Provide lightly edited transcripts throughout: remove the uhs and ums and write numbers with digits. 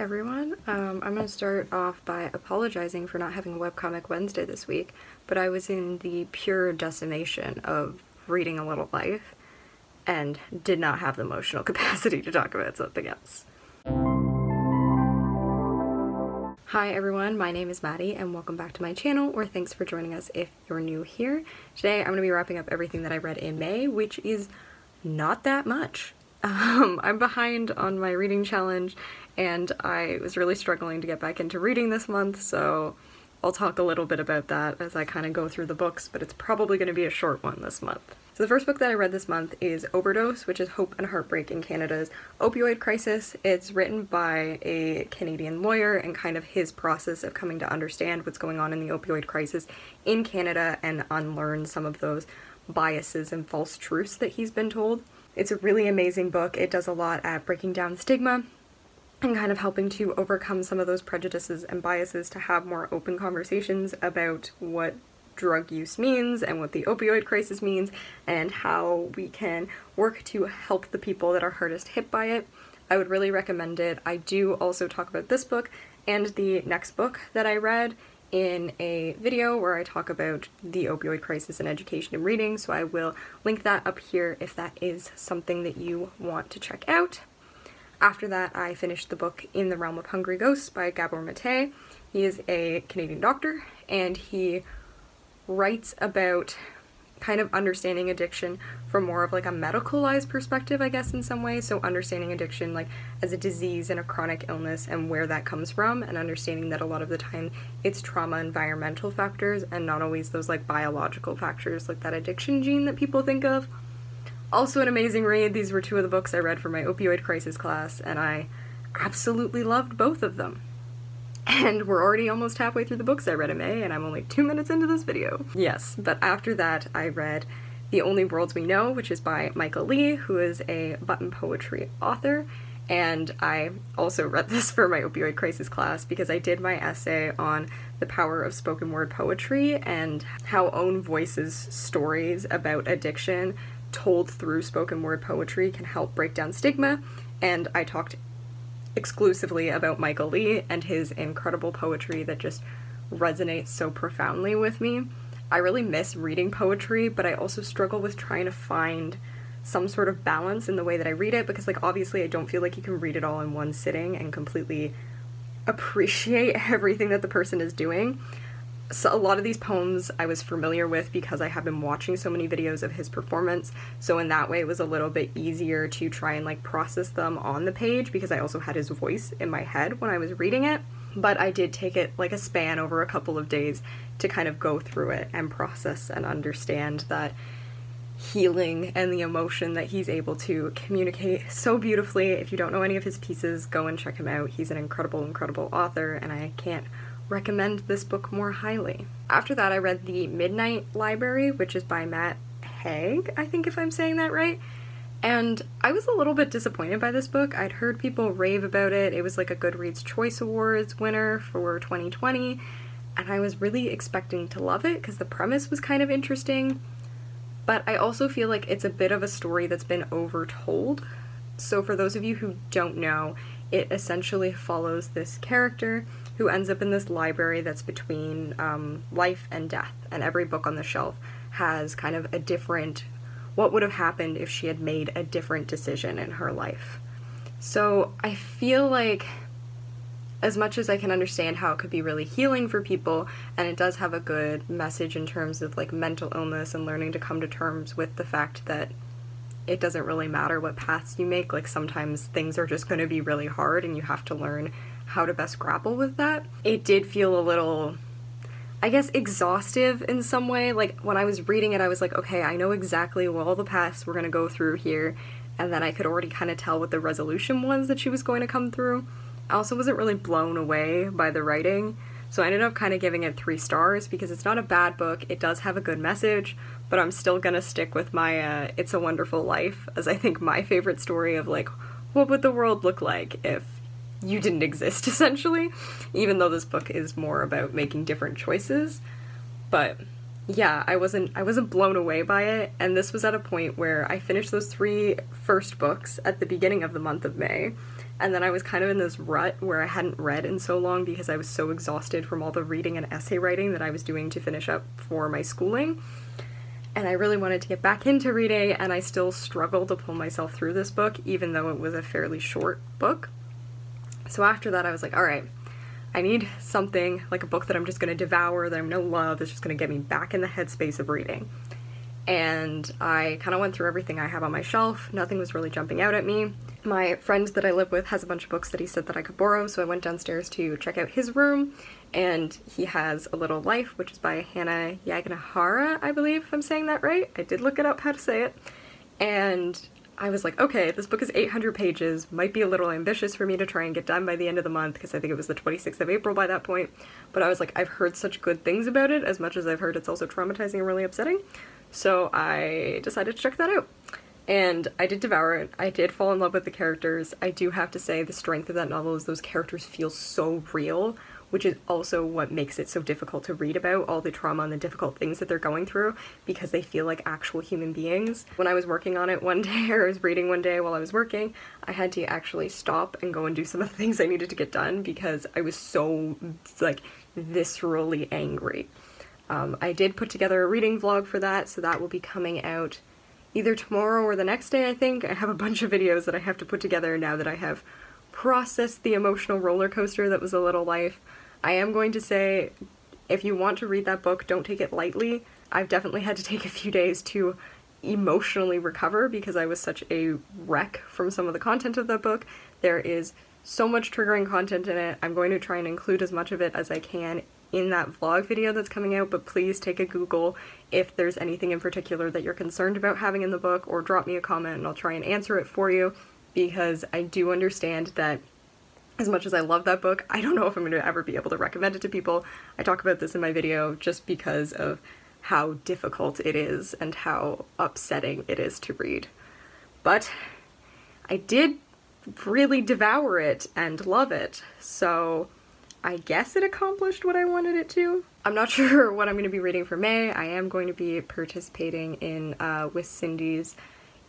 everyone. I'm going to start off by apologizing for not having a webcomic Wednesday this week, but I was in the pure decimation of reading A Little Life and did not have the emotional capacity to talk about something else. Hi everyone, my name is Maddie and welcome back to my channel, or thanks for joining us if you're new here. Today I'm going to be wrapping up everything that I read in May, which is not that much. I'm behind on my reading challenge and I was really struggling to get back into reading this month, so I'll talk a little bit about that as I kind of go through the books, but it's probably going to be a short one this month. So the first book that I read this month is Overdose, which is Hope and Heartbreak in Canada's Opioid Crisis. It's written by a Canadian lawyer and kind of his process of coming to understand what's going on in the opioid crisis in Canada and unlearn some of those biases and false truths that he's been told. It's a really amazing book. It does a lot at breaking down stigma and kind of helping to overcome some of those prejudices and biases to have more open conversations about what drug use means and what the opioid crisis means and how we can work to help the people that are hardest hit by it. I would really recommend it. I do also talk about this book and the next book that I read in a video where I talk about the opioid crisis in education and reading, so I will link that up here if that is something that you want to check out. After that, I finished the book In the Realm of Hungry Ghosts by Gabor Mate. He is a Canadian doctor and he writes about kind of understanding addiction from more of like a medicalized perspective, I guess, in some ways. So understanding addiction like as a disease and a chronic illness and where that comes from, and understanding that a lot of the time it's trauma environmental factors and not always those like biological factors like that addiction gene that people think of. Also an amazing read. These were two of the books I read for my opioid crisis class and I absolutely loved both of them. And we're already almost halfway through the books I read in May, and I'm only 2 minutes into this video. Yes, but after that I read The Only Worlds We Know, which is by Michael Lee, who is a button poetry author, and I also read this for my opioid crisis class because I did my essay on the power of spoken word poetry and how own voices stories about addiction told through spoken word poetry can help break down stigma, and I talked exclusively about Michael Lee and his incredible poetry that just resonates so profoundly with me. I really miss reading poetry, but I also struggle with trying to find some sort of balance in the way that I read it, because like obviously I don't feel like you can read it all in one sitting and completely appreciate everything that the person is doing. So a lot of these poems I was familiar with because I have been watching so many videos of his performance, so in that way it was a little bit easier to try and like process them on the page because I also had his voice in my head when I was reading it. But I did take it like a span over a couple of days to kind of go through it and process and understand that healing and the emotion that he's able to communicate so beautifully. If you don't know any of his pieces, go and check him out. He's an incredible, incredible author, and I can't recommend this book more highly. After that I read The Midnight Library, which is by Matt Haig, I think, if I'm saying that right, and I was a little bit disappointed by this book. I'd heard people rave about it. It was like a Goodreads Choice Awards winner for 2020, and I was really expecting to love it because the premise was kind of interesting, but I also feel like it's a bit of a story that's been overtold. So for those of you who don't know, it essentially follows this character who ends up in this library that's between life and death, and every book on the shelf has kind of a different, what would have happened if she had made a different decision in her life. So I feel like, as much as I can understand how it could be really healing for people, and it does have a good message in terms of like mental illness and learning to come to terms with the fact that it doesn't really matter what paths you make, like sometimes things are just going to be really hard and you have to learn how to best grapple with that. It did feel a little, I guess, exhaustive in some way. Like when I was reading it I was like, okay, I know exactly what all the paths we're going to go through here, and then I could already kind of tell what the resolution was that she was going to come through. I also wasn't really blown away by the writing, so I ended up kind of giving it 3 stars because it's not a bad book. It does have a good message, but I'm still gonna stick with my It's a Wonderful Life as I think my favorite story of like, what would the world look like if you didn't exist, essentially, even though this book is more about making different choices. But yeah, I wasn't blown away by it, and this was at a point where I finished those 3 first books at the beginning of the month of May, and then I was kind of in this rut where I hadn't read in so long because I was so exhausted from all the reading and essay writing that I was doing to finish up for my schooling. And I really wanted to get back into reading, and I still struggled to pull myself through this book, even though it was a fairly short book. So after that I was like, alright, I need something, like a book that I'm just going to devour, that I'm going to love, that's just going to get me back in the headspace of reading. And I kind of went through everything I have on my shelf. Nothing was really jumping out at me. My friend that I live with has a bunch of books that he said that I could borrow, so I went downstairs to check out his room, and he has A Little Life, which is by Hannah Yagnahara, I believe, if I'm saying that right. I did look it up how to say it. And I was like, okay, this book is 800 pages, might be a little ambitious for me to try and get done by the end of the month, because I think it was the 26th of April by that point, but I was like, I've heard such good things about it, as much as I've heard it's also traumatizing and really upsetting, so I decided to check that out. And I did devour it. I did fall in love with the characters. I do have to say the strength of that novel is those characters feel so real, which is also what makes it so difficult to read about, all the trauma and the difficult things that they're going through, because they feel like actual human beings. When I was working on it one day, or I was reading one day while I was working, I had to actually stop and go and do some of the things I needed to get done because I was so, like, viscerally angry. I did put together a reading vlog for that, so that will be coming out either tomorrow or the next day, I think. I have a bunch of videos that I have to put together now that I have processed the emotional roller coaster that was A Little Life. I am going to say, if you want to read that book, don't take it lightly. I've definitely had to take a few days to emotionally recover because I was such a wreck from some of the content of that book. There is so much triggering content in it. I'm going to try and include as much of it as I can in that vlog video that's coming out, but please take a Google if there's anything in particular that you're concerned about having in the book, or drop me a comment and I'll try and answer it for you, because I do understand that as much as I love that book, I don't know if I'm going to ever be able to recommend it to people. I talk about this in my video just because of how difficult it is and how upsetting it is to read. But I did really devour it and love it, so I guess it accomplished what I wanted it to. I'm not sure what I'm going to be reading for May. I am going to be participating in with Cindy's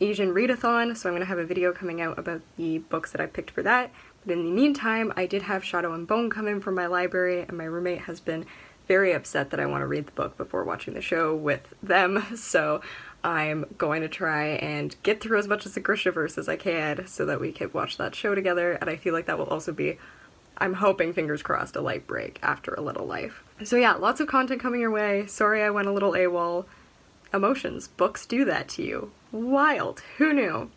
Asian readathon, so I'm going to have a video coming out about the books that I picked for that. But in the meantime, I did have Shadow and Bone come in from my library, and my roommate has been very upset that I want to read the book before watching the show with them, so I'm going to try and get through as much of the Grishaverse as I can so that we can watch that show together, and I feel like that will also be, I'm hoping, fingers crossed, a light break after A Little Life. So yeah, lots of content coming your way. Sorry I went a little AWOL. Emotions. Books do that to you. Wild. Who knew?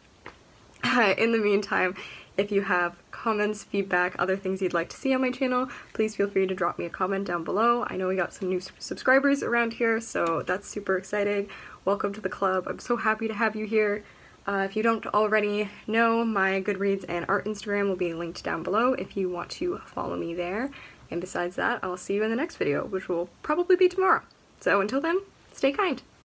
In the meantime, if you have comments, feedback, other things you'd like to see on my channel, please feel free to drop me a comment down below. I know we got some new subscribers around here, so that's super exciting. Welcome to the club. I'm so happy to have you here. If you don't already know, my Goodreads and art Instagram will be linked down below if you want to follow me there. And besides that, I'll see you in the next video, which will probably be tomorrow. So until then, stay kind.